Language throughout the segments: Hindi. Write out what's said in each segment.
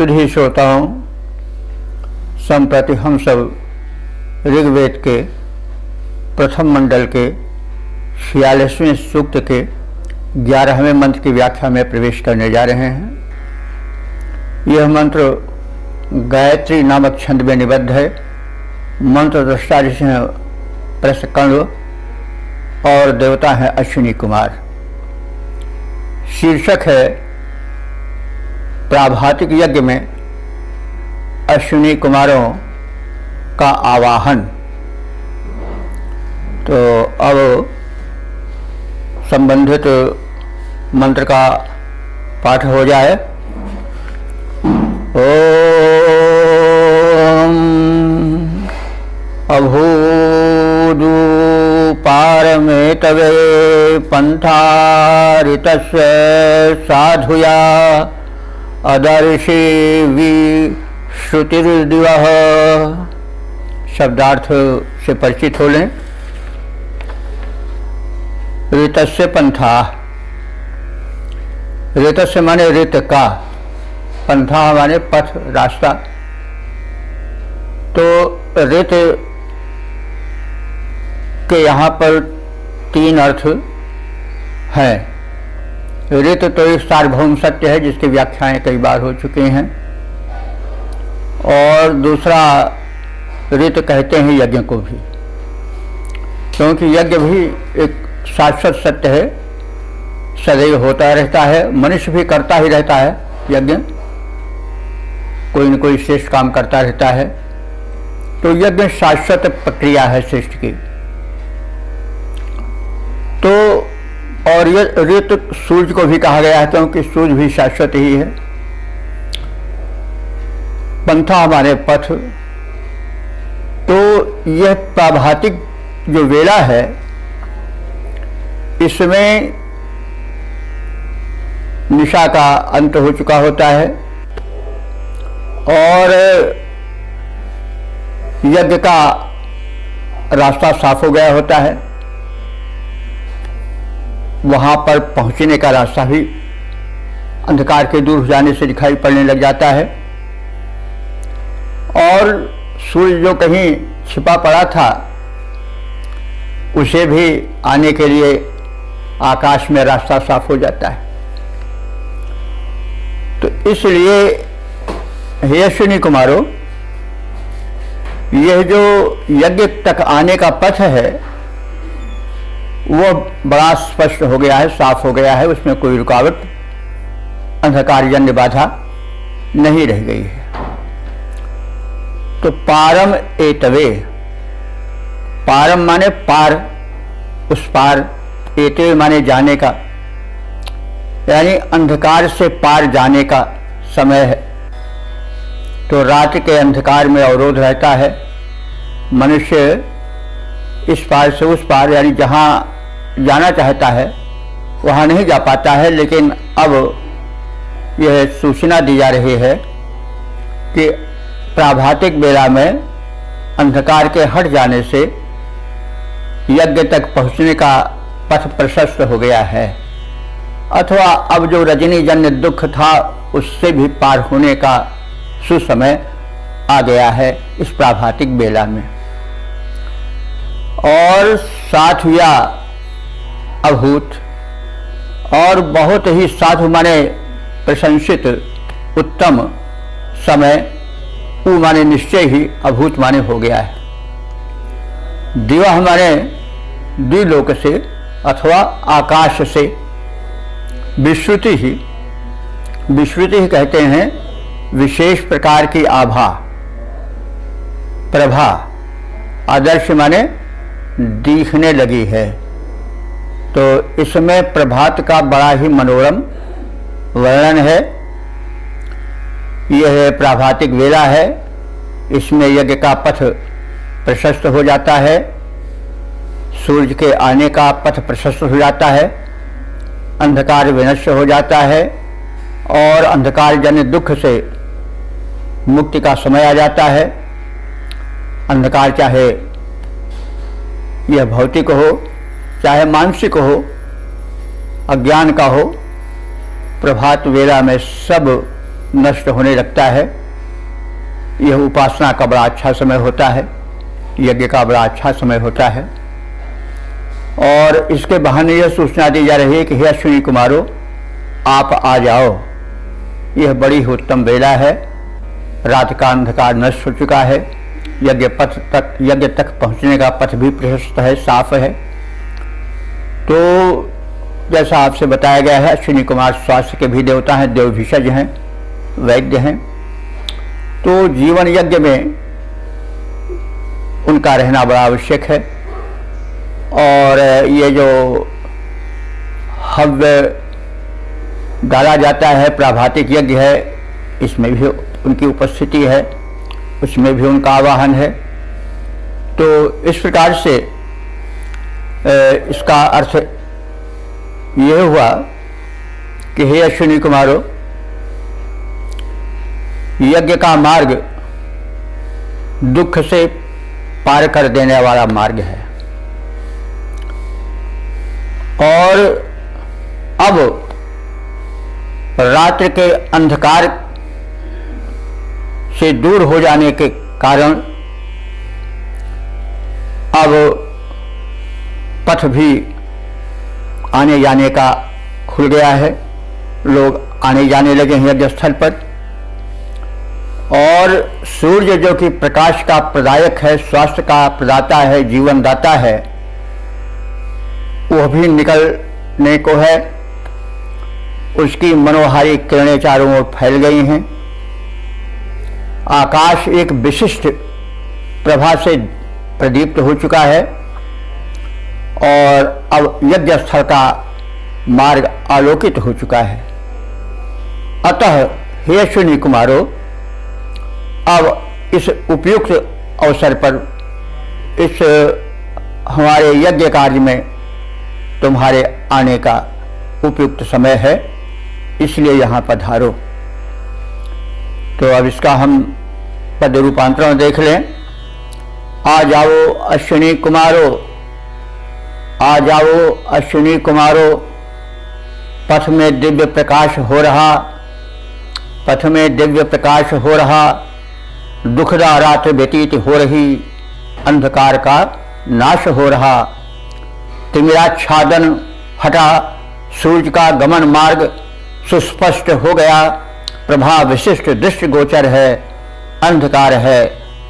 सुधी श्रोताओं, संप्रति हम सब ऋग्वेद के प्रथम मंडल के 46वें सूक्त के 11वें मंत्र की व्याख्या में प्रवेश करने जा रहे हैं। यह मंत्र गायत्री नामक छंद में निबद्ध है। मंत्र दृष्टा ऋषि हैं प्रसकर्ण और देवता हैं अश्विनी कुमार। शीर्षक है प्राभातिक यज्ञ में अश्विनी कुमारों का आवाहन। तो अब संबंधित मंत्र का पाठ हो जाए। ओम अभूदू पारमेतवे पंथारितस्य साधुया अदर्शी विश्रुतिर्दिवः। शब्दार्थ से परिचित हो लें। ऋतस्य पंथा, ऋतस्य माने ऋत का, पंथा माने पथ रास्ता। तो ऋत के यहाँ पर 3 अर्थ हैं। ऋत तो एक सार्वभौम सत्य है जिसकी व्याख्याएं कई बार हो चुकी हैं, और दूसरा ऋत कहते हैं यज्ञ को भी, क्योंकि यज्ञ भी एक शाश्वत सत्य है, सदैव होता रहता है। मनुष्य भी करता ही रहता है यज्ञ, कोई न कोई श्रेष्ठ काम करता रहता है। तो यज्ञ शाश्वत प्रक्रिया है सृष्टि की। तो और ये ऋत सूर्य को भी कहा गया है क्योंकि सूर्य भी शाश्वत ही है। पंथा हमारे पथ। तो यह प्राभातिक जो वेला है, इसमें निशा का अंत हो चुका होता है और यज्ञ का रास्ता साफ हो गया होता है। वहां पर पहुंचने का रास्ता भी अंधकार के दूर हो जाने से दिखाई पड़ने लग जाता है, और सूर्य जो कहीं छिपा पड़ा था उसे भी आने के लिए आकाश में रास्ता साफ हो जाता है। तो इसलिए हे अश्विनी कुमारों, यह जो यज्ञ तक आने का पथ है वो बड़ा स्पष्ट हो गया है, साफ हो गया है। उसमें कोई रुकावट, अंधकारजन्य बाधा नहीं रह गई है। तो पारम एतवे, पारम माने पार, उस पार, एतवे माने जाने का, यानी अंधकार से पार जाने का समय है। तो रात के अंधकार में अवरोध रहता है। मनुष्य इस पार से उस पार, यानी जहाँ जाना चाहता है वहाँ नहीं जा पाता है। लेकिन अब यह सूचना दी जा रही है कि प्राभातिक बेला में अंधकार के हट जाने से यज्ञ तक पहुँचने का पथ प्रशस्त हो गया है, अथवा अब जो रजनी जन्य दुख था उससे भी पार होने का सुसमय आ गया है इस प्राभातिक बेला में। और साधुया अभूत, और बहुत ही साधु माने प्रशंसित, उत्तम समय, उ माने निश्चय ही, अभूत माने हो गया है। दिवा हमारे द्विलोक से अथवा आकाश से, विश्रुति ही, विश्रुति ही कहते हैं विशेष प्रकार की आभा, प्रभा। आदर्श माने दिखने लगी है। तो इसमें प्रभात का बड़ा ही मनोरम वर्णन है। यह प्राभातिक वेला है, इसमें यज्ञ का पथ प्रशस्त हो जाता है, सूर्य के आने का पथ प्रशस्त हो जाता है, अंधकार विनष्ट हो जाता है और अंधकार जन्य दुख से मुक्ति का समय आ जाता है। अंधकार चाहे यह भौतिक हो चाहे मानसिक हो, अज्ञान का हो, प्रभात वेला में सब नष्ट होने लगता है। यह उपासना का बड़ा अच्छा समय होता है, यज्ञ का बड़ा अच्छा समय होता है। और इसके बहाने यह सूचना दी जा रही है कि हे अश्विनी कुमारों, आप आ जाओ। यह बड़ी ही उत्तम वेला है। रात का अंधकार नष्ट हो चुका है। यज्ञ तक पहुंचने का पथ भी प्रशस्त है, साफ है। तो जैसा आपसे बताया गया है, अश्विनी कुमार स्वास्थ्य के भी देवता हैं, देवभिषज हैं, वैद्य हैं। तो जीवन यज्ञ में उनका रहना बड़ा आवश्यक है। और ये जो हव्य डाला जाता है, प्राभातिक यज्ञ है, इसमें भी उनकी उपस्थिति है, उसमें भी उनका आवाहन है। तो इस प्रकार से इसका अर्थ यह हुआ कि हे अश्विनी कुमारों, यज्ञ का मार्ग दुख से पार कर देने वाला मार्ग है। और अब रात्रि के अंधकार से दूर हो जाने के कारण अब पथ भी आने जाने का खुल गया है। लोग आने जाने लगे हैं यज्ञ स्थल पर। और सूर्य जो कि प्रकाश का प्रदायक है, स्वास्थ्य का प्रदाता है, जीवन दाता है, वह भी निकलने को है। उसकी मनोहारी किरणें चारों ओर फैल गई हैं। आकाश एक विशिष्ट प्रभा से प्रदीप्त हो चुका है। और अब यज्ञ स्थल का मार्ग आलोकित हो चुका है। अतः हे अश्विनी कुमारों, अब इस उपयुक्त अवसर पर, इस हमारे यज्ञ कार्य में तुम्हारे आने का उपयुक्त समय है, इसलिए यहाँ पधारो। तो अब इसका हम पद रूपांतरण देख लें। आ जाओ अश्विनी कुमारों, आ जाओ अश्विनी कुमारों, पथ में दिव्य प्रकाश हो रहा, पथ में दिव्य प्रकाश हो रहा, दुखदा रात व्यतीत हो रही, अंधकार का नाश हो रहा, तिमिराच्छादन हटा, सूर्य का गमन मार्ग सुस्पष्ट हो गया, प्रभा विशिष्ट दृष्टि गोचर है, अंधकार है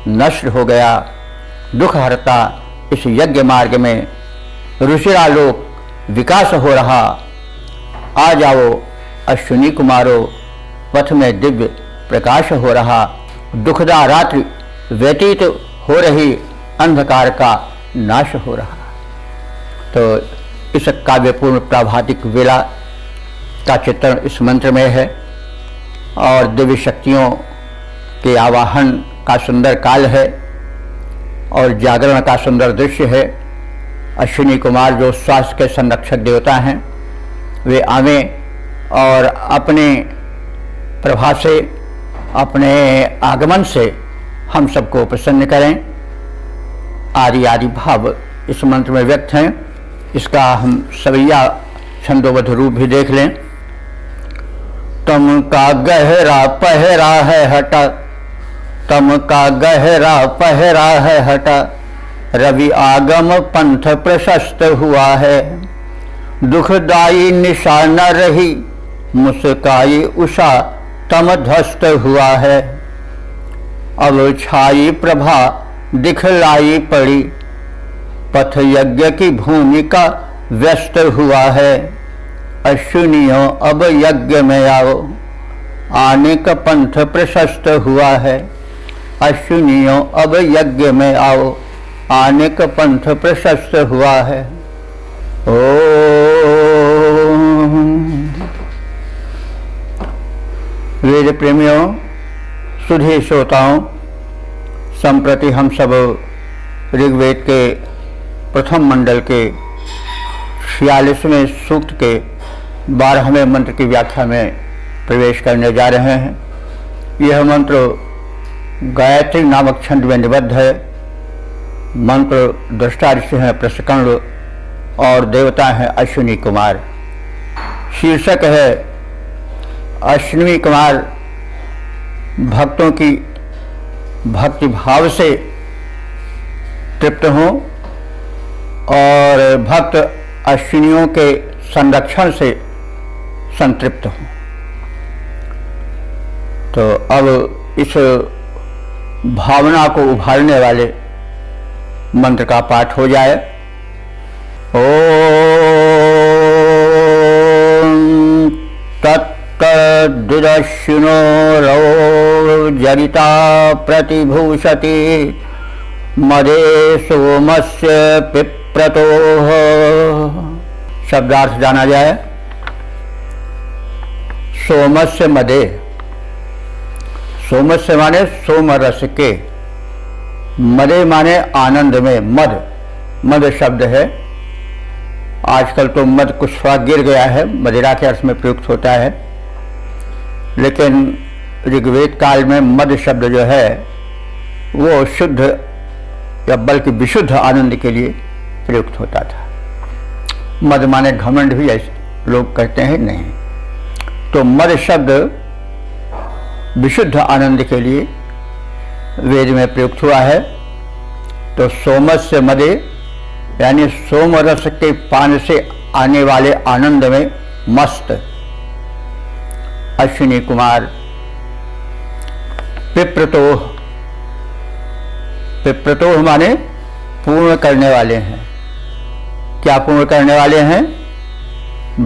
नष्ट हो गया, दुख हरता इस यज्ञ मार्ग में ऋषिरालोक विकास हो रहा। आ जाओ अश्विनी कुमारों, पथ में दिव्य प्रकाश हो रहा, दुखदा रात्रि व्यतीत हो रही, अंधकार का नाश हो रहा। तो इस काव्यपूर्ण प्राभातिक वेला का चित्रण इस मंत्र में है। और दिव्य शक्तियों के आवाहन का सुंदर काल है और जागरण का सुंदर दृश्य है। अश्विनी कुमार जो स्वास्थ्य के संरक्षक देवता हैं, वे आवें और अपने प्रभा से, अपने आगमन से हम सबको प्रसन्न करें। आदि आदि भाव इस मंत्र में व्यक्त हैं। इसका हम सवैया छंदोबद्ध रूप भी देख लें। तम का गहरा पहरा है हटा, तम का गहरा पहरा है हटा, रवि आगम पंथ प्रशस्त हुआ है, दुखदाई निशा न रही, मुस्काई उषा तम ध्वस्त हुआ है, अब छाई प्रभा दिखलाई पड़ी, पथ यज्ञ की भूमिका व्यस्त हुआ है, अश्विनियों अब यज्ञ में आओ, आने का पंथ प्रशस्त हुआ है, अश्विनियों अब यज्ञ में आओ, आने का पंथ प्रशस्त हुआ है। वेद प्रेमियों, सुधी श्रोताओं, संप्रति हम सब ऋग्वेद के प्रथम मंडल के 46वें सूक्त के 12वें मंत्र की व्याख्या में प्रवेश करने जा रहे हैं। यह मंत्र गायत्री नामक छंद में निबद्ध है। मंत्र दृष्टा ऋषि हैं प्रसकर्ण और देवता हैं अश्विनी कुमार। शीर्षक है अश्विनी कुमार भक्तों की भक्ति भाव से तृप्त हों और भक्त अश्विनियों के संरक्षण से संतृप्त हों। तो अब इस भावना को उभारने वाले मंत्र का पाठ हो जाए। ओम तत्तद्विदश्विनो रवो जरिता प्रतिभूषति मदे सोमस्य पिप्रतोः। शब्दार्थ जाना जाए। सोमस्य मदे, सोमस्य माने सोम रस के, मदे माने आनंद में। मद, मद शब्द है। आजकल तो मद कुछ थोड़ा गिर गया है, मदिरा के अर्थ में प्रयुक्त होता है, लेकिन ऋग्वेद काल में मद शब्द जो है वो शुद्ध या बल्कि विशुद्ध आनंद के लिए प्रयुक्त होता था। मद माने घमंड भी ऐसे लोग कहते हैं नहीं। तो मद शब्द विशुद्ध आनंद के लिए वेद में प्रयुक्त हुआ है। तो सोमस्य मदे यानी सोम रस के पान से आने वाले आनंद में मस्त अश्विनी कुमार। पिप्रतोह, पिप्रतोह माने पूर्ण करने वाले हैं। क्या पूर्ण करने वाले हैं?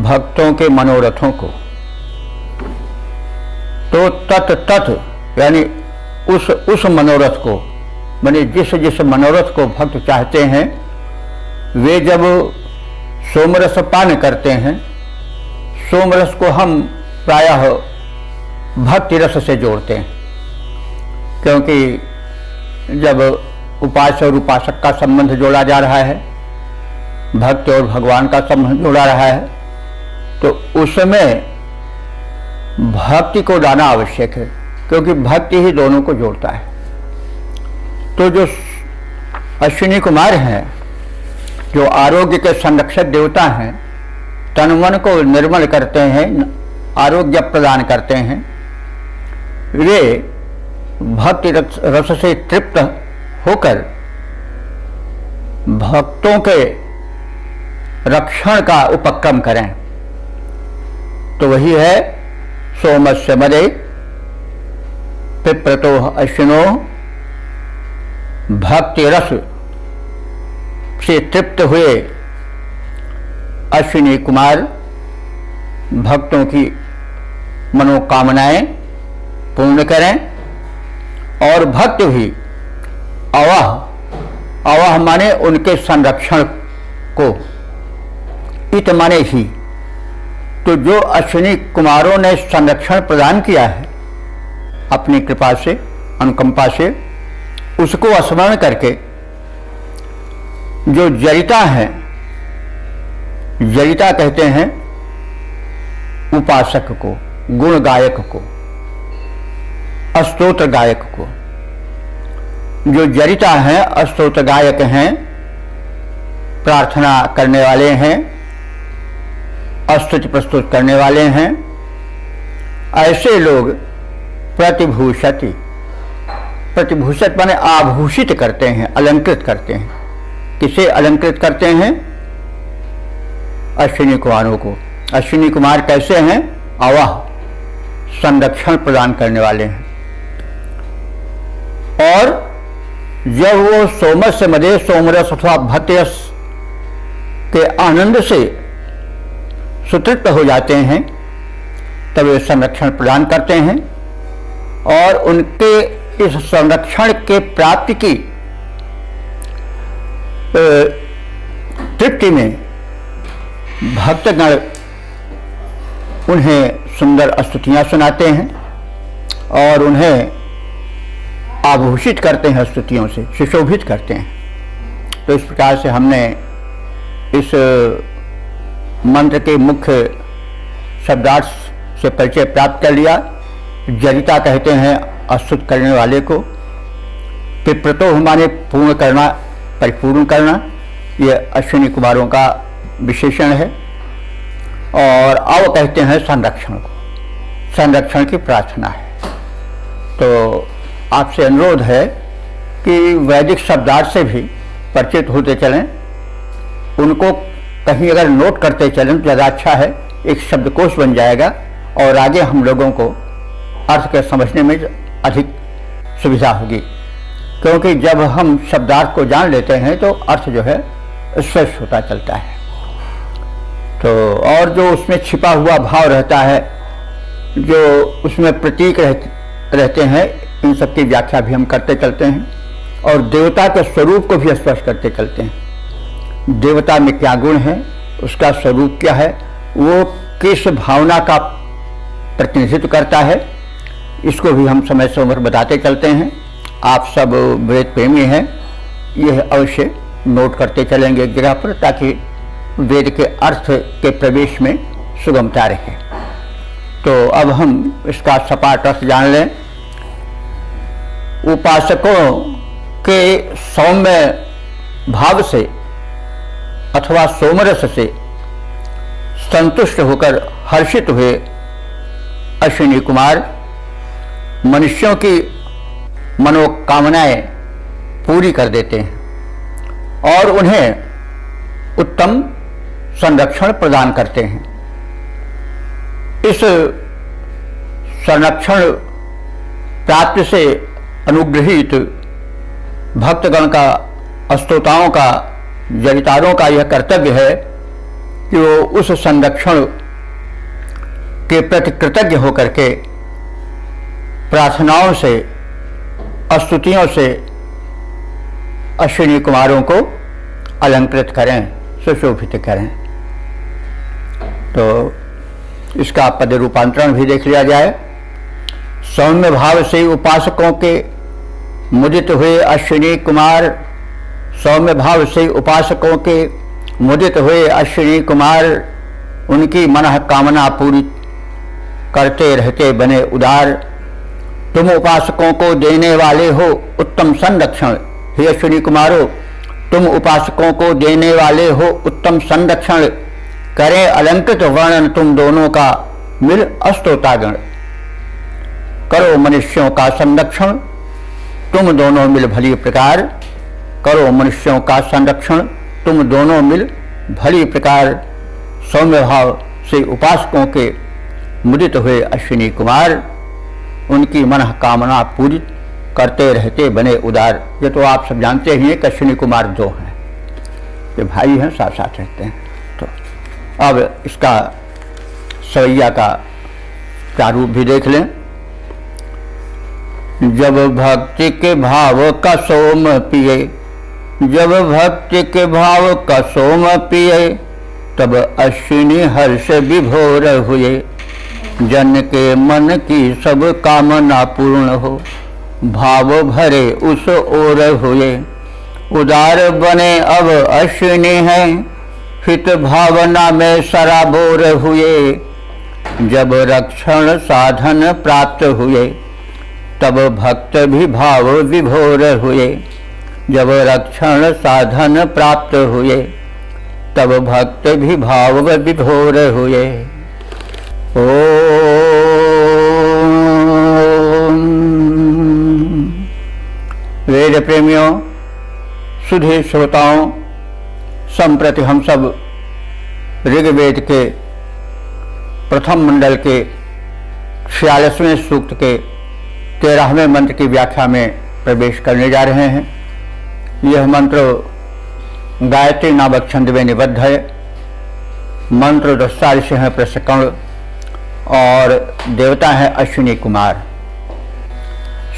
भक्तों के मनोरथों को। तो तत् यानी उस मनोरथ को, माने जिस मनोरथ को भक्त चाहते हैं, वे जब सोमरस पान करते हैं, सोमरस को हम प्रायः भक्ति रस से जोड़ते हैं, क्योंकि जब उपास्य और उपासक का संबंध जोड़ा जा रहा है, भक्त और भगवान का संबंध जोड़ा रहा है, तो उसमें भक्ति को लाना आवश्यक है, क्योंकि भक्ति ही दोनों को जोड़ता है। तो जो अश्विनी कुमार हैं, जो आरोग्य के संरक्षक देवता हैं, तन मन को निर्मल करते हैं, आरोग्य प्रदान करते हैं, वे भक्ति रस से तृप्त होकर भक्तों के रक्षण का उपक्रम करें। तो वही है सोमस्य मदे पिप्रतोः अश्विनो। भक्ति रस से तृप्त हुए अश्विनी कुमार भक्तों की मनोकामनाएं पूर्ण करें और भक्त भी अवह, अवह माने उनके संरक्षण को, इत माने ही। तो जो अश्विनी कुमारों ने संरक्षण प्रदान किया है अपनी कृपा से, अनुकंपा से, उसको स्मरण करके जो जरिता है, जरिता कहते हैं उपासक को, गुण गायक को, स्तोत्र गायक को। जो जरिता हैं, स्तोत्र गायक हैं, प्रार्थना करने वाले हैं, स्तुति प्रस्तुत करने वाले हैं, ऐसे लोग प्रतिभूषति, प्रतिभूषित माने आभूषित करते हैं, अलंकृत करते हैं। किसे अलंकृत करते हैं? अश्विनी कुमारों को। अश्विनी कुमार कैसे हैं? अवह, संरक्षण प्रदान करने वाले हैं। और जब वो सोमस्य मदे, सोमरस अथवा भक्तिरस के आनंद से सुतृप्त हो जाते हैं, तब वे संरक्षण प्रदान करते हैं और उनके इस संरक्षण के प्राप्ति की तृप्ति में भक्तगण उन्हें सुंदर स्तुतियां सुनाते हैं और उन्हें आभूषित करते हैं, स्तुतियों से सुशोभित करते हैं। तो इस प्रकार से हमने इस मंत्र के मुख्य शब्दार्थ से परिचय प्राप्त कर लिया। जरिता कहते हैं स्तुत करने वाले को, पिप्रतोः माने पूर्ण करना, परिपूर्ण करना, यह अश्विनी कुमारों का विशेषण है। और अव कहते हैं संरक्षण को, संरक्षण की प्रार्थना है। तो आपसे अनुरोध है कि वैदिक शब्दार्थ से भी परिचित होते चलें, उनको कहीं अगर नोट करते चलें तो ज़्यादा अच्छा है, एक शब्दकोश बन जाएगा और आगे हम लोगों को अर्थ के समझने में अधिक सुविधा होगी। क्योंकि जब हम शब्दार्थ को जान लेते हैं तो अर्थ जो है स्पष्ट होता चलता है। तो और जो उसमें छिपा हुआ भाव रहता है, जो उसमें प्रतीक रहते हैं, इन सब की व्याख्या भी हम करते चलते हैं और देवता के स्वरूप को भी स्पष्ट करते चलते हैं। देवता में क्या गुण है, उसका स्वरूप क्या है, वो किस भावना का प्रतिनिधित्व करता है, इसको भी हम समय से उम्र बताते चलते हैं। आप सब वेद प्रेमी हैं, यह अवश्य नोट करते चलेंगे एक जगह पर, ताकि वेद के अर्थ के प्रवेश में सुगमता रहे। तो अब हम इसका सपाट अर्थ जान लें। उपासकों के सौम्य भाव से अथवा सोमरस से संतुष्ट होकर हर्षित हुए अश्विनी कुमार मनुष्यों की मनोकामनाएं पूरी कर देते हैं और उन्हें उत्तम संरक्षण प्रदान करते हैं। इस संरक्षण प्राप्ति से अनुग्रहित भक्तगण का, स्तोताओं का, जनितारों का यह कर्तव्य है कि वो उस संरक्षण के प्रति कृतज्ञ होकर के प्रार्थनाओं से, स्तुतियों से अश्विनी कुमारों को अलंकृत करें, सुशोभित करें। तो इसका पद रूपांतरण भी देख लिया जाए। सौम्य भाव से उपासकों के मुदित हुए अश्विनी कुमार, सौम्य भाव से उपासकों के मुदित हुए अश्विनी कुमार उनकी मन कामना पूरी करते रहते बने उदार। तुम उपासकों को देने वाले हो उत्तम संरक्षण। हे अश्विनी कुमारो, तुम उपासकों को देने वाले हो उत्तम संरक्षण। करें अलंकृत वर्णन तुम दोनों का मिल अस्तोतागण। करो मनुष्यों का संरक्षण तुम दोनों मिल भली प्रकार। करो मनुष्यों का संरक्षण तुम दोनों मिल भली प्रकार। सौम्य भाव से उपासकों के मुदित हुए अश्विनी कुमार उनकी मन कामना पूरी करते रहते बने उदार। ये तो आप सब जानते ही हैं कि अश्विनी कुमार दो हैं, ये भाई हैं, साथ साथ रहते हैं। तो अब इसका सवैया का प्रारूप भी देख लें। जब भक्ति के भाव का सोम पिए, जब भक्ति के भाव का सोम पिए, तब अश्विनी हर्ष विभोर हुए। जन के मन की सब कामना पूर्ण हो, भाव भरे उस ओर हुए। उदार बने अब अश्विनी हैं, हित भावना में सराबोर हुए। जब रक्षण साधन प्राप्त हुए, तब भक्त भी भाव विभोर हुए। जब रक्षण साधन प्राप्त हुए, तब भक्त भी भाव विभोर हुए। ओम। वेद प्रेमियों, सुधे श्रोताओं, संप्रति हम सब ऋग्वेद के प्रथम मंडल के 46वें सूक्त के 13वें मंत्र की व्याख्या में प्रवेश करने जा रहे हैं। यह मंत्र गायत्री नामक छंद में निबद्ध है। मंत्र दस्तार से है प्रसकर्ण और देवता है अश्विनी कुमार।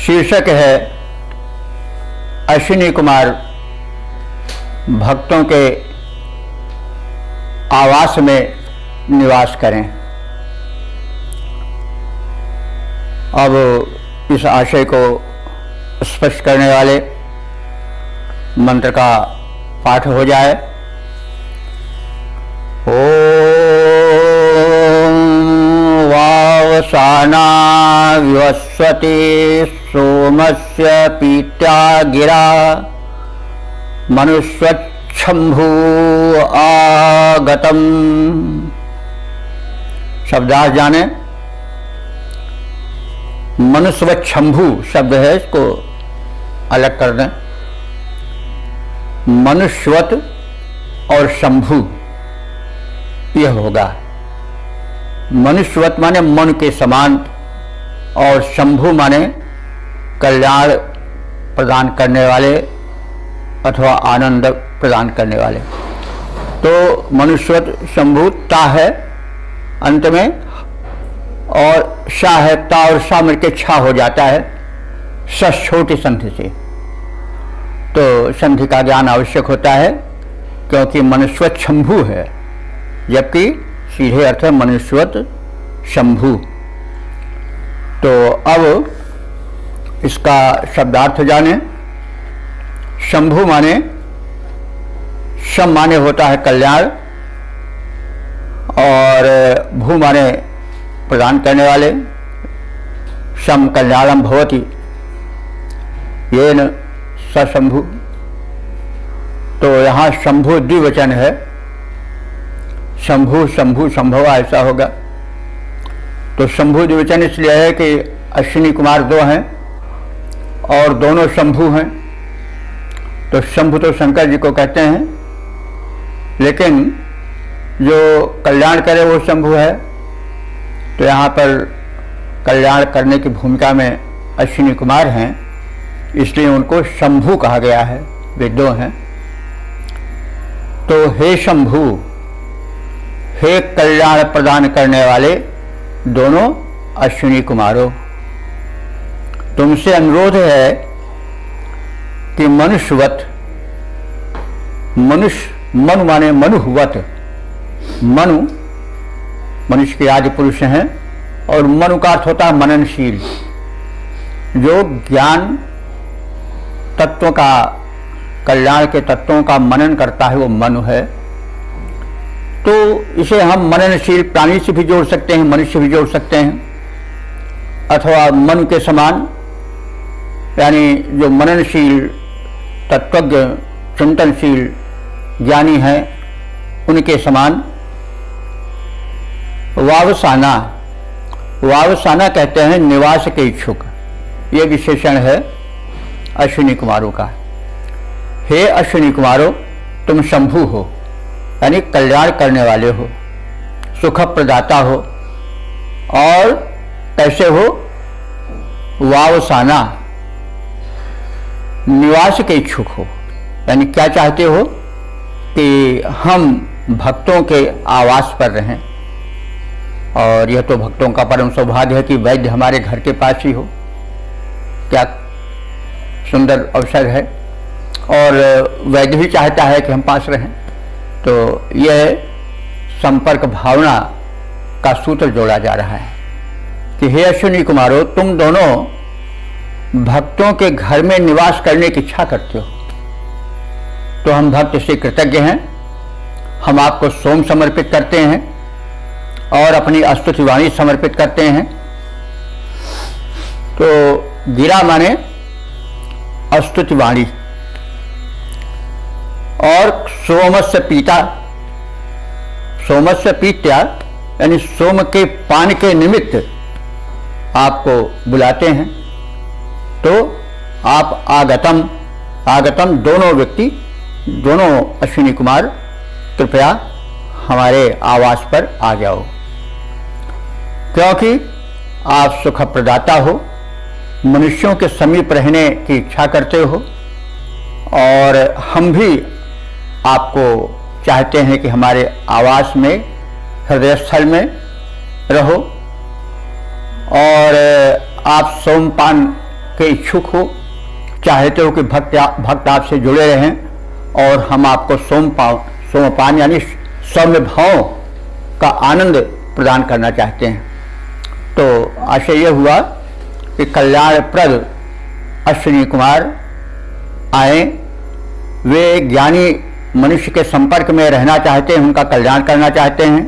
शीर्षक है अश्विनी कुमार भक्तों के आवास में निवास करें। अब इस आशय को स्पष्ट करने वाले मंत्र का पाठ हो जाए। वावसाना विवस्वती सोमस्य पीत्या गिरा मनुष्वच्छंभू आगतम। शब्दार्थ जाने। मनुष्यवत शंभु शब्द है, इसको अलग कर दें। मनुष्यवत और शंभु यह होगा। मनुष्यवत माने मन के समान और शंभु माने कल्याण प्रदान करने वाले अथवा आनंद प्रदान करने वाले। तो मनुष्यवत शंभु ता है अंत में, और शा है, ता और शा मिलकर छा हो जाता है स छोटी संधि से। तो संधि का ज्ञान आवश्यक होता है, क्योंकि मनुष्यवत शंभु है, जबकि सीधे अर्थ है मनुष्यवत शंभु। तो अब इसका शब्दार्थ जाने। शंभु माने, शम माने होता है कल्याण, और भू माने प्रदान करने वाले। शम कल्याणम भवति येन स शंभु। तो यहाँ शंभु द्विवचन है, शंभु शंभु संभवा ऐसा होगा। तो शंभु द्विवचन इसलिए है कि अश्विनी कुमार दो हैं और दोनों शंभु हैं। तो शंभु तो शंकर जी को कहते हैं, लेकिन जो कल्याण करे वो शंभु है। तो यहाँ पर कल्याण करने की भूमिका में अश्विनी कुमार हैं, इसलिए उनको शंभु कहा गया है, वे दो हैं। तो हे शंभु, हे कल्याण प्रदान करने वाले दोनों अश्विनी कुमारों, तुमसे अनुरोध है कि मनुष्यवत, मनु माने मनुवत, मनु मनुष्य के आदि पुरुष हैं, और मनु का अर्थ होता है मननशील, जो ज्ञान तत्वों का, कल्याण के तत्वों का मनन करता है, वो मनु है। तो इसे हम मननशील प्राणी से भी जोड़ सकते हैं, मनुष्य से भी जोड़ सकते हैं, अथवा मनु के समान, यानी जो मननशील तत्वज्ञ चिंतनशील ज्ञानी हैं उनके समान। वावसाना, वावसाना कहते हैं निवास के इच्छुक, ये विशेषण है अश्विनी कुमारों का। हे अश्विनी कुमारों, तुम शंभु हो, यानी कल्याण करने वाले हो, सुख प्रदाता हो। और कैसे हो? वावसाना, निवास के इच्छुक हो, यानी क्या चाहते हो कि हम भक्तों के आवास पर रहें। और यह तो भक्तों का परम सौभाग्य है कि वैद्य हमारे घर के पास ही हो, क्या सुंदर अवसर है। और वैद्य भी चाहता है कि हम पास रहें। तो यह संपर्क भावना का सूत्र जोड़ा जा रहा है कि हे अश्विनी कुमारों, तुम दोनों भक्तों के घर में निवास करने की इच्छा करते हो। तो हम भक्त से कृतज्ञ हैं, हम आपको सोम समर्पित करते हैं और अपनी स्तुति वाणी समर्पित करते हैं। तो गिरा माने स्तुति वाणी, और सोमस्य पीता, सोमस्य पीत्या यानी सोम के पान के निमित्त आपको बुलाते हैं। तो आप आगतम, आगतम दोनों व्यक्ति, दोनों अश्विनी कुमार कृपया हमारे आवास पर आ जाओ, क्योंकि आप सुख प्रदाता हो, मनुष्यों के समीप रहने की इच्छा करते हो, और हम भी आपको चाहते हैं कि हमारे आवास में, हृदय स्थल में रहो। और आप सोमपान के इच्छुक हो, चाहते हो कि भक्त आपसे जुड़े रहें, और हम आपको सोमपान यानी सौम्य भाव का आनंद प्रदान करना चाहते हैं। तो आशय यह हुआ कि कल्याणप्रद अश्विनी कुमार आए, वे ज्ञानी मनुष्य के संपर्क में रहना चाहते हैं, उनका कल्याण करना चाहते हैं।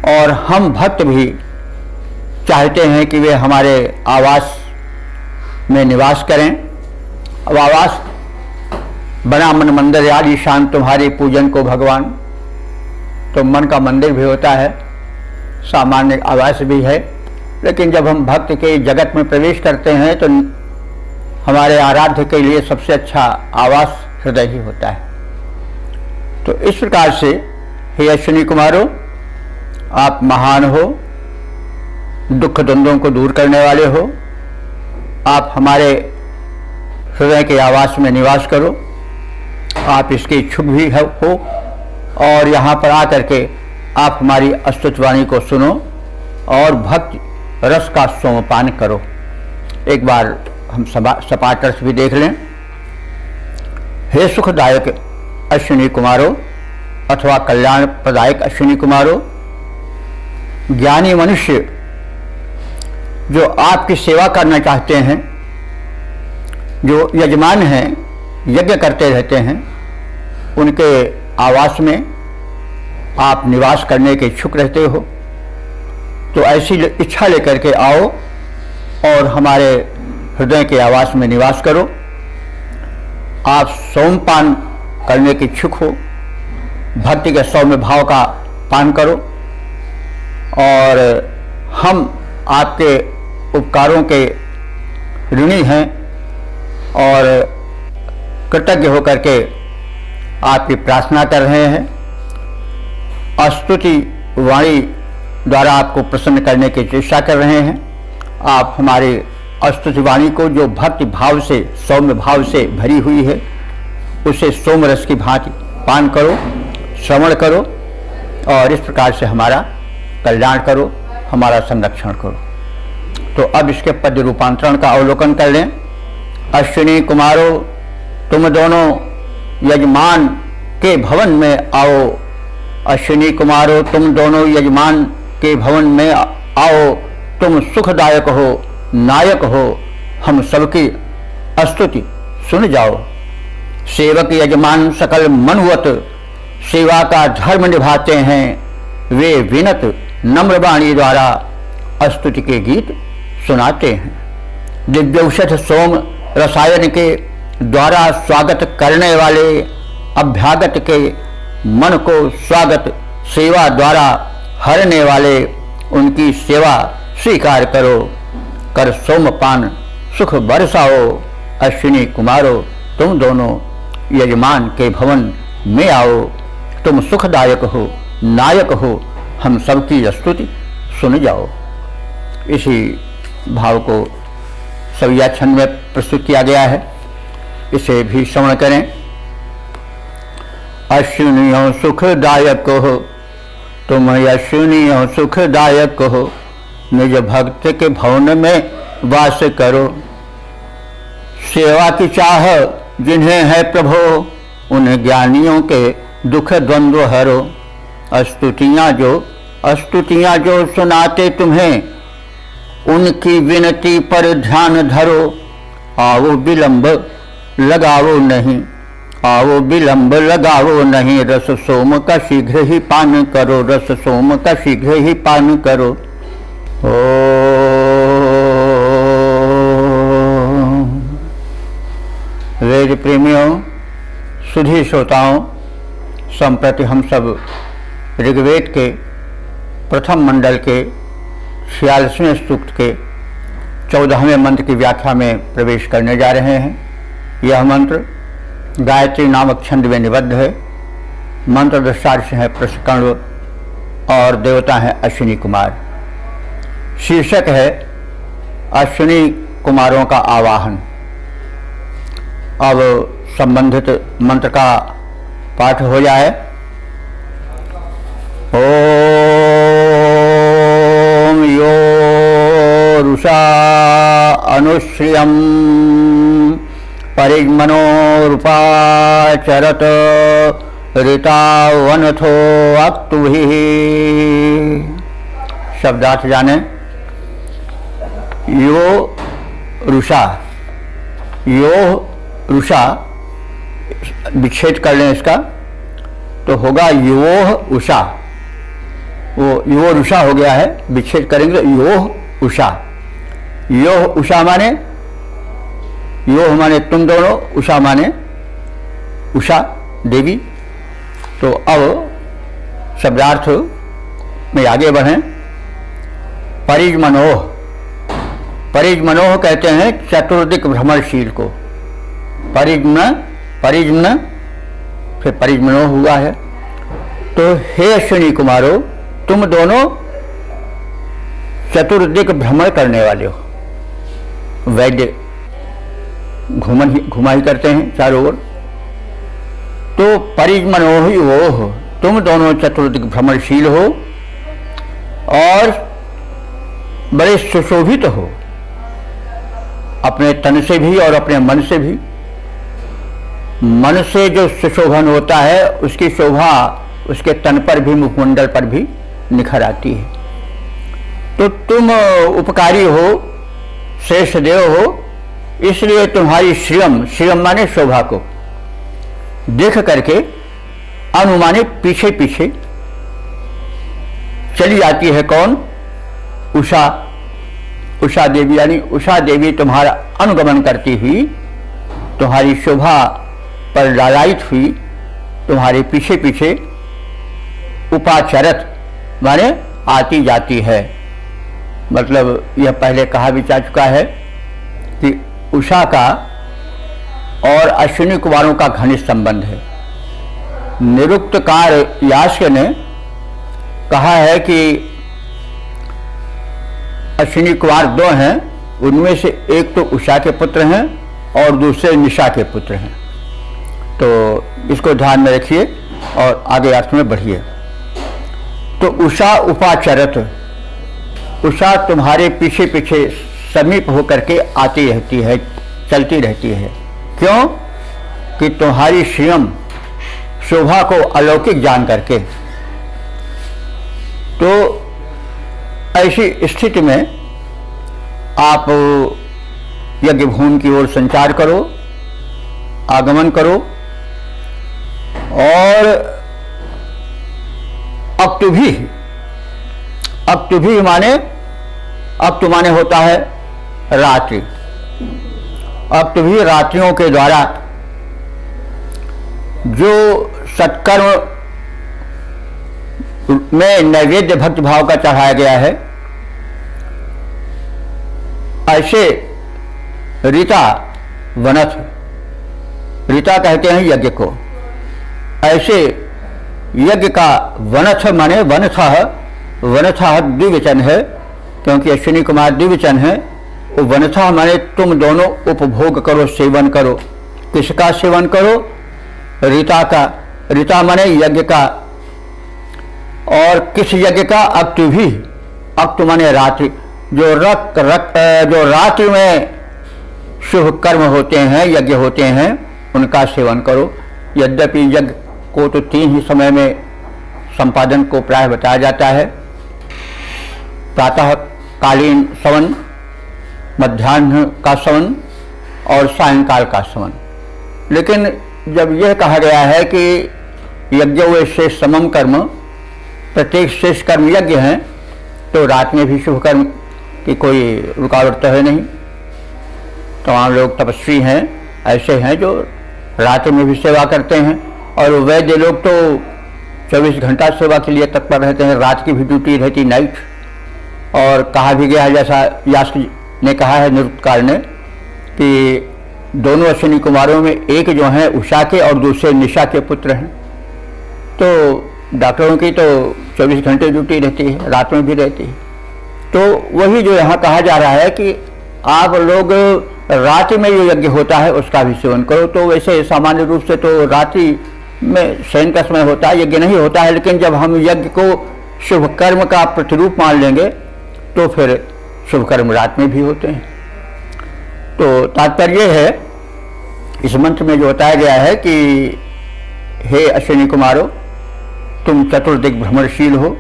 और हम भक्त भी चाहते हैं कि वे हमारे आवास में निवास करें। अब आवास बना मन मंदिर याद ईशान तुम्हारे पूजन को भगवान, तो मन का मंदिर भी होता है, सामान्य आवास भी है। लेकिन जब हम भक्त के जगत में प्रवेश करते हैं तो हमारे आराध्य के लिए सबसे अच्छा आवास हृदय ही होता है। तो इस प्रकार से हे अश्विनी कुमारों, आप महान हो, दुख द्वंद्वों को दूर करने वाले हो। आप हमारे हृदय के आवास में निवास करो। आप इसके इच्छुक भी हो और यहाँ पर आकर के आप हमारी स्तुतिवाणी को सुनो और भक्ति रस का सोमपान करो। एक बार हम सपाट रस भी देख लें। हे सुखदायक अश्विनी कुमारों अथवा कल्याण प्रदायक अश्विनी कुमारों, ज्ञानी मनुष्य जो आपकी सेवा करना चाहते हैं, जो यजमान हैं, यज्ञ करते रहते हैं, उनके आवास में आप निवास करने के इच्छुक रहते हो, तो ऐसी इच्छा लेकर के आओ और हमारे हृदय के आवास में निवास करो। आप सोमपान करने के इच्छुक हो, भक्ति के सौम्य भाव का पान करो और हम आपके उपकारों के ऋणी हैं और कृतज्ञ होकर के आपकी प्रार्थना कर रहे हैं। स्तुति वाणी द्वारा आपको प्रसन्न करने की चेष्टा कर रहे हैं। आप हमारे स्तुति वाणी को जो भक्ति भाव से, सौम्य भाव से भरी हुई है, उसे सोम रस की भांति पान करो, श्रवण करो और इस प्रकार से हमारा कल्याण करो, हमारा संरक्षण करो। तो अब इसके पद्य रूपांतरण का अवलोकन कर लें। अश्विनी कुमारों, तुम दोनों यजमान के भवन में आओ। अश्विनी कुमारों, तुम दोनों यजमान के भवन में आओ। तुम सुखदायक हो, नायक हो, हम सबकी स्तुति सुन जाओ। सेवक यजमान सकल मनुवत सेवा का धर्म निभाते हैं। वे विनत नम्र वाणी द्वारा स्तुति के गीत सुनाते हैं। दिव्य औषध सोम रसायन के द्वारा स्वागत करने वाले अभ्यागत के मन को स्वागत सेवा द्वारा हरने वाले उनकी सेवा स्वीकार करो। कर सोमपान सुख बरसाओ। अश्विनी कुमारों, तुम दोनों यजमान के भवन में आओ। तुम सुखदायक हो, नायक हो, हम सबकी स्तुति सुन जाओ। इसी भाव को सविया छंद में प्रस्तुत किया गया है, इसे भी श्रवण करें। अश्विनियों सुखदायक हो, तुम अश्विनियों सुखदायक हो। निज भक्त के भवन में वास करो। सेवा की चाह जिन्हें है प्रभो, उन ज्ञानियों के दुख द्वंद्व हरो। स्तुतियाँ जो सुनाते तुम्हें, उनकी विनती पर ध्यान धरो। आओ विलंब लगाओ नहीं, आओ विलंब लगाओ नहीं। रस सोम का शीघ्र ही पान करो, रस सोम का शीघ्र ही पान करो। ओ वेद प्रेमियों, सुधी श्रोताओं, संप्रति हम सब ऋग्वेद के प्रथम मंडल के 46वें सूक्त के 14वें मंत्र की व्याख्या में प्रवेश करने जा रहे हैं। यह मंत्र गायत्री नामक छंद में निबद्ध है। मंत्र दृष्टार्थ है प्रशकर्ण और देवता है अश्विनी कुमार। शीर्षक है अश्विनी कुमारों का आवाहन। अब संबंधित मंत्र का पाठ हो जाए। ओम यो रुषा अनुश्रियम परिग्मनो रूपाचरत ऋतावनथो अक्तुभिः। शब्दार्थ जाने। यो रुषा, यो रुषा विच्छेद कर लें इसका तो होगा योह उषा। वो यो रुषा हो गया है, विच्छेद करेंगे तो योह उषा। योह उषा माने, योह माने तुम दोनों, उषा माने उषा देवी। तो अब शब्दार्थ में आगे बढ़ें। परिजमनोह, परिजमनोह कहते हैं चतुर्दिक भ्रमणशील को। परिजमन फिर परिजमनोह हुआ है। तो हे अश्विनी कुमारो, तुम दोनों चतुर्दिक भ्रमण करने वाले हो। वैद्य घुमा ही करते हैं चारों ओर। तो परिजमनोह ही वो हो, तुम दोनों चतुर्दिक भ्रमणशील हो और बड़े सुशोभित हो, अपने तन से भी और अपने मन से भी। मन से जो सुशोभन होता है उसकी शोभा उसके तन पर भी, मुखमंडल पर भी निखर आती है। तो तुम उपकारी हो, श्रेष्ठ देव हो, इसलिए तुम्हारी श्रियम, श्रियम माने शोभा को देख करके अनुमानित पीछे पीछे चली जाती है। कौन? उषा, उषा देवी, यानी उषा देवी तुम्हारा अनुगमन करती हुई, तुम्हारी शोभा पर लालायित हुई, तुम्हारे पीछे पीछे उपाचरत माने आती जाती है। मतलब यह पहले कहा भी जा चुका है कि उषा का और अश्विनी कुमारों का घनिष्ठ संबंध है। निरुक्तकार यास्क ने कहा है कि अश्विनी कुमार दो हैं, उनमें से एक तो उषा के पुत्र हैं और दूसरे निशा के पुत्र हैं। तो इसको ध्यान में रखिए और आगे अर्थ में बढ़िए। तो उषा उपाचरत, उषा तुम्हारे पीछे पीछे समीप होकर के आती रहती है, चलती रहती है। क्यों? कि तुम्हारी श्रियम, शोभा को अलौकिक जान करके। तो ऐसी स्थिति में आप यज्ञ भूमि की ओर संचार करो, आगमन करो और अक्तुभी माने, अक्तु माने होता है रात्रि। अक्तुभी रात्रियों के द्वारा जो सत्कर्म में नैवेद्य भक्त भाव का चढ़ाया गया है, ऐसे रीता वनथ, रीता कहते हैं यज्ञ को, ऐसे यज्ञ का वनथ माने वनथः, वनथः द्विवचन है क्योंकि अश्विनी कुमार द्विवचन है। वो वनथः माने तुम दोनों उपभोग करो, सेवन करो। किसका सेवन करो? रीता का। रीता माने यज्ञ का। और किस यज्ञ का? अक्तुभी, अक्तु माने रात्रि। जो जो रात्रि में शुभ कर्म होते हैं, यज्ञ होते हैं, उनका सेवन करो। यद्यपि यज्ञ को तो 3 ही समय में संपादन को प्राय बताया जाता है, प्रातः कालीन सवन, मध्याह्न का सवन और सायंकाल का सवन। लेकिन जब यह कहा गया है कि यज्ञ व शेष समम कर्म, प्रत्येक शेष कर्म यज्ञ हैं, तो रात में भी शुभ कर्म की कोई रुकावट तो है नहीं। तमाम लोग तपस्वी हैं, ऐसे हैं जो रात में भी सेवा करते हैं, और वैद्य लोग तो 24 घंटा सेवा के लिए तत्पर रहते हैं, रात की भी ड्यूटी रहती, नाइट। और कहा भी गया है, जैसा यास्क ने कहा है निरुक्तकार ने, कि दोनों अश्विनी कुमारों में एक जो हैं उषा के और दूसरे निशा के पुत्र हैं। तो डॉक्टरों की तो 24 घंटे ड्यूटी रहती है, रात में भी रहती है। तो वही जो यहाँ कहा जा रहा है कि आप लोग रात्रि में जो यज्ञ होता है उसका भी सेवन करो। तो वैसे सामान्य रूप से तो रात्रि में शयन का समय होता है, यज्ञ नहीं होता है, लेकिन जब हम यज्ञ को शुभ कर्म का प्रतिरूप मान लेंगे तो फिर शुभ कर्म रात में भी होते हैं। तो तात्पर्य है इस मंत्र में जो बताया गया है कि हे अश्विनी कुमारों, तुम चतुर्दिक भ्रमणशील हो,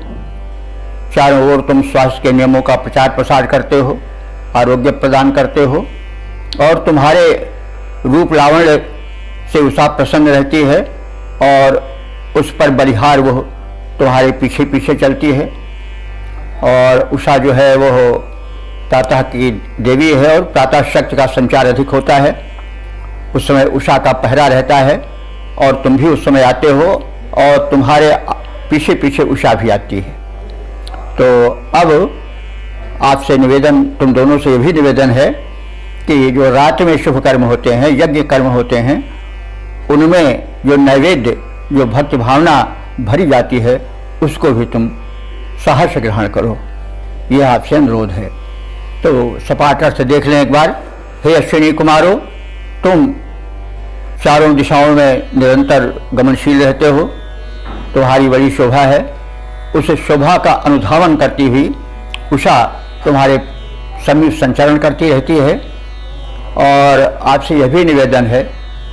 चारों ओर तुम स्वास्थ्य के नियमों का प्रचार प्रसार करते हो, आरोग्य प्रदान करते हो, और तुम्हारे रूप लावण्य से उषा प्रसन्न रहती है और उस पर बलिहार वो तुम्हारे पीछे पीछे चलती है। और उषा जो है वो प्रातः की देवी है और प्रातः शक्ति का संचार अधिक होता है। उस समय उषा का पहरा रहता है और तुम भी उस समय आते हो और तुम्हारे पीछे पीछे उषा भी आती है। तो अब आपसे निवेदन, तुम दोनों से ये भी निवेदन है कि जो रात में शुभ कर्म होते हैं, यज्ञ कर्म होते हैं, उनमें जो नैवेद्य, जो भक्ति भावना भरी जाती है, उसको भी तुम सहर्ष ग्रहण करो, यह आपसे अनुरोध है। तो सपाट अर्थ देख लें एक बार। हे अश्विनी कुमारों, तुम चारों दिशाओं में निरंतर गमनशील रहते हो, तुम्हारी बड़ी शोभा है। उस शोभा का अनुधावन करती हुई उषा तुम्हारे समीप संचरण करती रहती है। और आपसे यह भी निवेदन है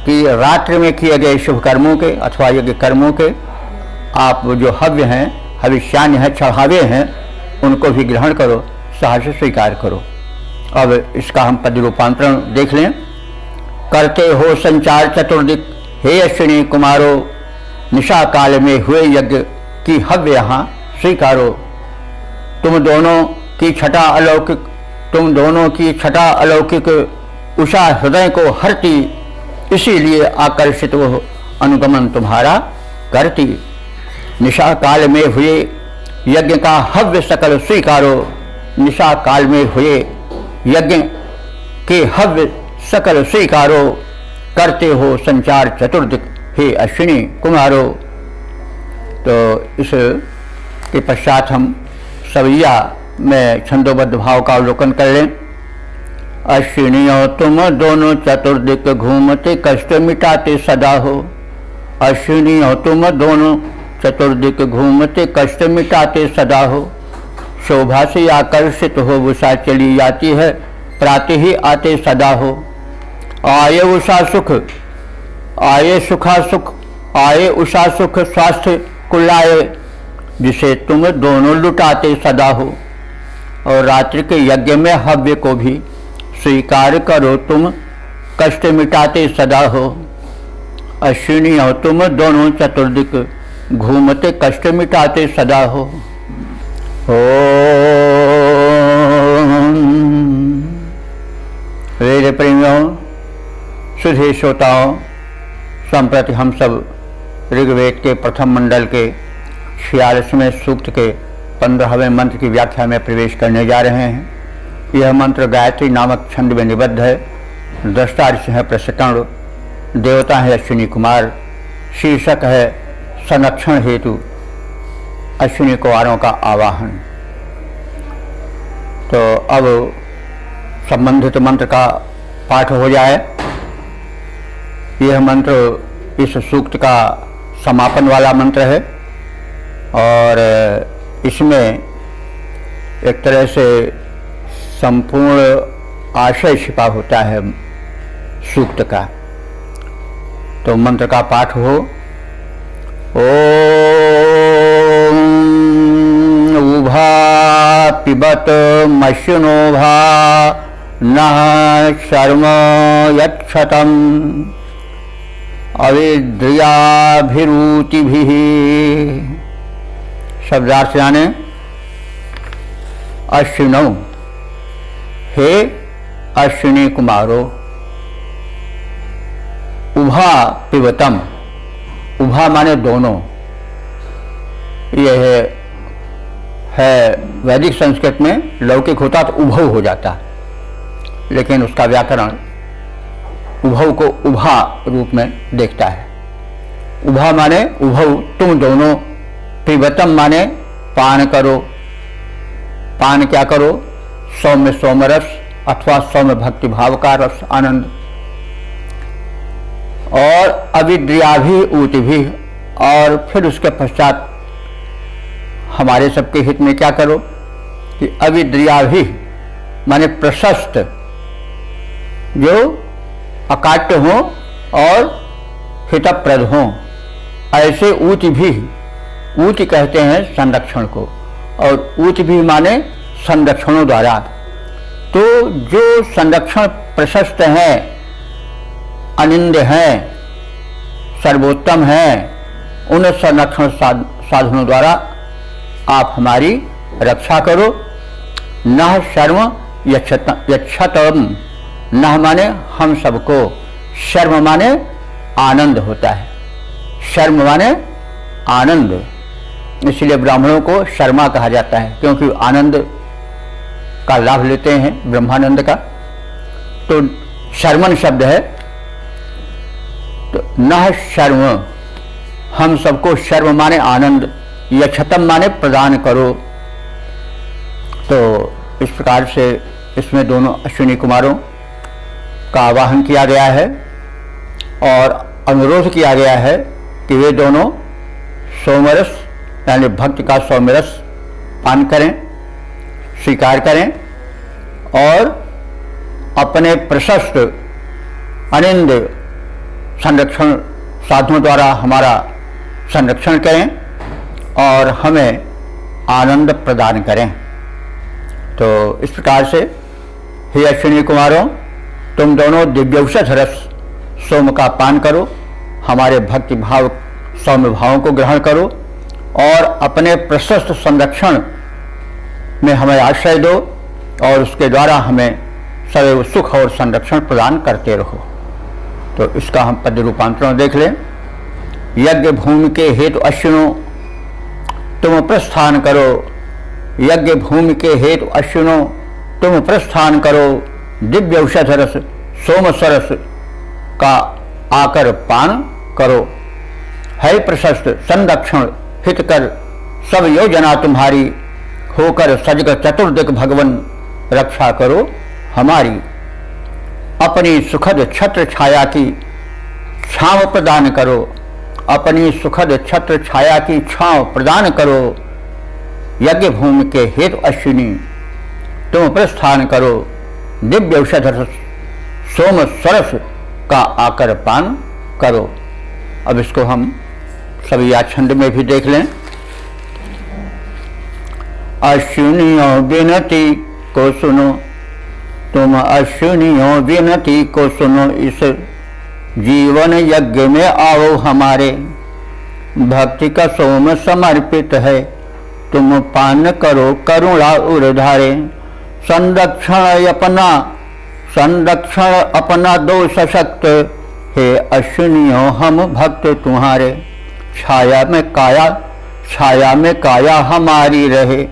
कि रात्रि में किए गए शुभ कर्मों के अथवा यज्ञ कर्मों के आप जो हव्य हैं, हविष्यान्य हैं, चढ़ावे हैं, उनको भी ग्रहण करो, सहर्ष स्वीकार करो। अब इसका हम पद रूपांतरण देख लें। करते हो संचार चतुर्दिक, हे अश्विनी कुमारों, निशा काल में हुए यज्ञ की हव्य यहाँ स्वीकारो। तुम दोनों की छटा अलौकिक उषा हृदय को हरती, इसीलिए आकर्षित वो अनुगमन तुम्हारा करती। निशा काल में हुए यज्ञ का हव्य सकल स्वीकारो। निशा काल में हुए यज्ञ के हव्य सकल स्वीकारो। करते हो संचार चतुर्दिक, हे अश्विनी कुमारो। तो इस के पश्चात हम सवैया में छंदोबद्ध भाव का अवलोकन कर लें। अश्विनियों तुम दोनों चतुर्दिक घूमते, कष्ट मिटाते सदा हो। अश्विनियों तुम दोनों चतुर्दिक घूमते, कष्ट मिटाते सदा हो। शोभा से आकर्षित हो उषा चली जाती है, प्रातः ही आते सदा हो। आये उषा सुख, आये सुखा सुख, आये उषा सुख स्वास्थ्य कुलाए, जिसे तुम दोनों लुटाते सदा हो। और रात्रि के यज्ञ में हव्य को भी स्वीकार करो, तुम कष्ट मिटाते सदा हो। अश्विनी हो तुम दोनों चतुर्दिक घूमते, कष्ट मिटाते सदा हो। वेद प्रेमियों, सुधे श्रोताओं, संप्रति हम सब ऋग्वेद के प्रथम मंडल के 46वें सूक्त के 15वें मंत्र की व्याख्या में प्रवेश करने जा रहे हैं। यह मंत्र गायत्री नामक छंद में निबद्ध है। दृष्टा ऋषि है प्रसकर्ण, देवता है अश्विनी कुमार, शीर्षक है संरक्षण हेतु अश्विनी कुमारों का आवाहन। तो अब संबंधित मंत्र का पाठ हो जाए। यह मंत्र इस सूक्त का समापन वाला मंत्र है और इसमें एक तरह से संपूर्ण आशय छिपा होता है सूक्त का। तो मंत्र का पाठ हो। ओम उभा पिबत मश्नुभा नः शर्म यक्षतम अविद्याभिरूतिभिः। शब्दार्थ जाने। अश्विनौ, हे अश्विनी कुमारो। उभा पिबतम, उभा माने दोनों। यह है वैदिक संस्कृत में लौकिक होता तो उभव हो जाता, लेकिन उसका व्याकरण उभव को उभा रूप में देखता है। उभा माने उभव, तुम दोनों। पिबतम माने पान करो। पान क्या करो? सौम्य सोमरस अथवा सौम्य भक्ति भाव का रस, आनंद। और अविद्याभि ऊतिभि, और फिर उसके पश्चात हमारे सबके हित में क्या करो कि अविद्याभि माने प्रशस्त, जो अकाट्य हो और हितप्रद हो, ऐसे ऊति भी। ऊति कहते हैं संरक्षण को, और ऊति भी माने संरक्षणों द्वारा। तो जो संरक्षण प्रशस्त हैं, अनिंद हैं, सर्वोत्तम हैं, उन संरक्षण साधनों द्वारा आप हमारी रक्षा करो। नः शर्म यक्षतम, नः माने हम सबको, शर्म माने आनंद होता है। शर्म माने आनंद, इसलिए ब्राह्मणों को शर्मा कहा जाता है, क्योंकि आनंद का लाभ लेते हैं, ब्रह्मानंद का। तो शर्मन शब्द है, तो नः शर्म, हम सबको शर्म माने आनंद, यक्षतम माने प्रदान करो। तो इस प्रकार से इसमें दोनों अश्विनी कुमारों का आवाहन किया गया है और अनुरोध किया गया है कि वे दोनों सोमरस यानी भक्ति का सौम्यरस पान करें, स्वीकार करें और अपने प्रशस्त अनिंद संरक्षण साधनों द्वारा हमारा संरक्षण करें और हमें आनंद प्रदान करें। तो इस प्रकार से हे अश्विनी कुमारों, तुम दोनों दिव्यौषध रस सोम का पान करो, हमारे भक्ति भाव सौम्य भावों को ग्रहण करो और अपने प्रशस्त संरक्षण में हमें आश्रय दो और उसके द्वारा हमें सदैव सुख और संरक्षण प्रदान करते रहो। तो इसका हम पद रूपांतरण देख लें। यज्ञ भूमि के हेतु अश्विनो तुम प्रस्थान करो, यज्ञ भूमि के हेतु अश्विनो तुम प्रस्थान करो, दिव्य औषध रस सोम सरस का आकर पान करो। है प्रशस्त संरक्षण हित कर सब योजना तुम्हारी, होकर सजग चतुर्दिक भगवन रक्षा करो हमारी। अपनी सुखद छत्र छाया की छांव प्रदान करो, अपनी सुखद छत्र छाया की छांव प्रदान करो। यज्ञ भूमि के हेतु अश्विनी तुम प्रस्थान करो, दिव्य औषध सोम सरस का आकर पान करो। अब इसको हम सभी छंद में भी देख लें। अश्विनियों विनती को सुनो, तुम अश्विनियों विनती को सुनो, इस जीवन यज्ञ में आओ हमारे। भक्ति का सोम समर्पित है, तुम पान करो करुणा उर्धारे। संरक्षण अपना दो सशक्त, हे अश्विनियों हम भक्त तुम्हारे। छाया में काया हमारी रहे,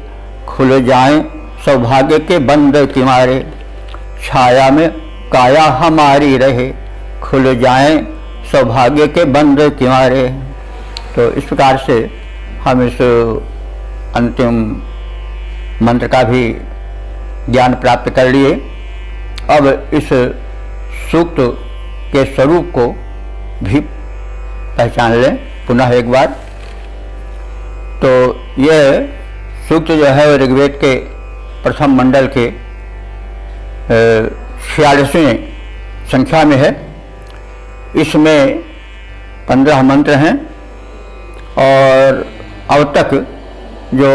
खुल जाएं सौभाग्य के बंद तुम्हारे। छाया में काया हमारी रहे, खुल जाएं सौभाग्य के बंद तुम्हारे। तो इस प्रकार से हम इस अंतिम मंत्र का भी ज्ञान प्राप्त कर लिए। अब इस सूक्त के स्वरूप को भी पहचान लें पुनः एक बार। तो यह सूक्त जो है ऋग्वेद के प्रथम मंडल के 46वें संख्या में है। इसमें 15 मंत्र हैं और अब तक जो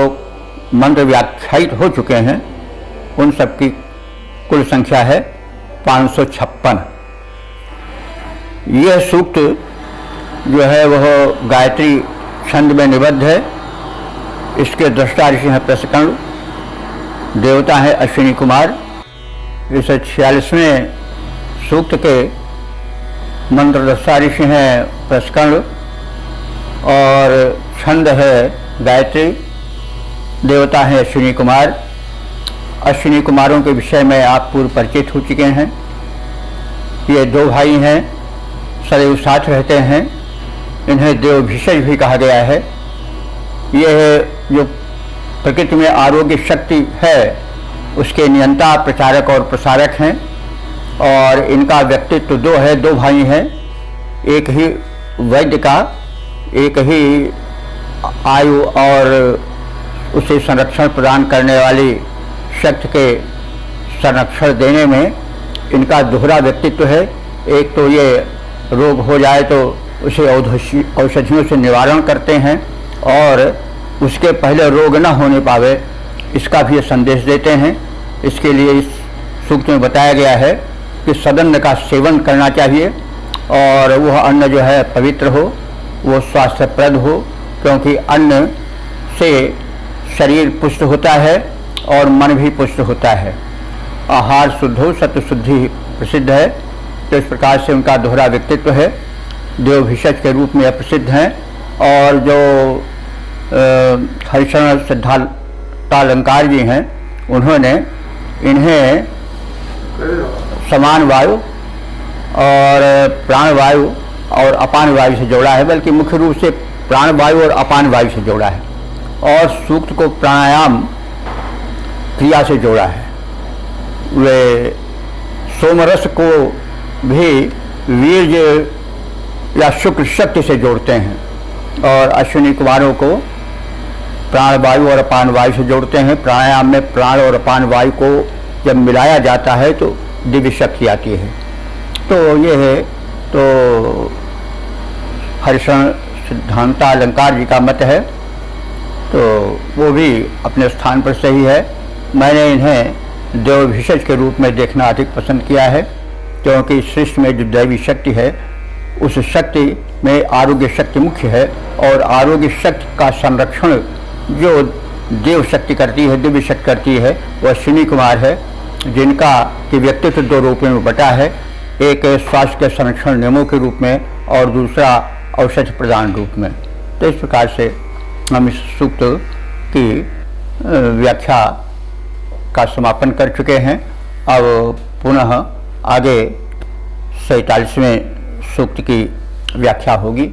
मंत्र व्याख्यायित हो चुके हैं उन सब की कुल संख्या है 556। यह सूक्त जो है वह गायत्री छंद में निबद्ध है। इसके दृष्टा ऋषि हैं प्रस्कंड, देवता है अश्विनी कुमार। इस 46वें सूक्त के मंत्र दृष्टा ऋषि हैं प्रस्कंड और छंद है गायत्री, देवता है अश्विनी कुमार। अश्विनी कुमारों के विषय में आप पूर्व परिचित हो चुके हैं। ये दो भाई हैं, सदैव साथ रहते हैं। इन्हें देव भिषज भी कहा गया है। यह जो प्रकृति में आरोग्य शक्ति है उसके नियंता, प्रचारक और प्रसारक हैं और इनका व्यक्तित्व दो है, दो भाई हैं। एक ही वैद्य का, एक ही आयु और उसे संरक्षण प्रदान करने वाली शक्ति के संरक्षण देने में इनका दोहरा व्यक्तित्व है। एक तो ये रोग हो जाए तो उसे औषधियों से निवारण करते हैं और उसके पहले रोग न होने पावे इसका भी संदेश देते हैं। इसके लिए इस सूक्त में बताया गया है कि सदन्न का सेवन करना चाहिए और वह अन्न जो है पवित्र हो, वो स्वास्थ्यप्रद हो, क्योंकि अन्न से शरीर पुष्ट होता है और मन भी पुष्ट होता है। आहार शुद्ध हो, सत्व शुद्धि प्रसिद्ध है। तो इस प्रकार से उनका दोहरा व्यक्तित्व है। देव भिषज के रूप में प्रसिद्ध हैं और जो हरिशरण सिद्धार्थालंकार जी हैं उन्होंने इन्हें समान वायु और प्राण वायु और अपान वायु से जोड़ा है, बल्कि मुख्य रूप से प्राण वायु और अपान वायु से जोड़ा है, और सूक्त को प्राणायाम क्रिया से जोड़ा है। वे सोमरस को भी वीर्य या शुक्र शक्ति से जोड़ते हैं, और अश्विनी कुमारों को प्राण वायु और अपान वायु से जोड़ते हैं। प्राणायाम में प्राण और अपान वायु को जब मिलाया जाता है तो दिव्य शक्ति आती है। तो ये है, तो हरिशरण सिद्धांता अलंकार जी का मत है, तो वो भी अपने स्थान पर सही है। मैंने इन्हें देवभिषज के रूप में देखना अधिक पसंद किया है, क्योंकि सृष्टि में जो दैवी शक्ति है उस शक्ति में आरोग्य शक्ति मुख्य है, और आरोग्य शक्ति का संरक्षण जो देव शक्ति करती है, दिव्य शक्ति करती है, वह अश्विनी कुमार है, जिनका कि व्यक्तित्व दो रूपों में बटा है, एक स्वास्थ्य के संरक्षण नियमों के रूप में और दूसरा औषधि प्रदान रूप में। तो इस प्रकार से हम इस सूक्त की व्याख्या का समापन कर चुके हैं। अब पुनः आगे 47वें सूक्त की व्याख्या होगी।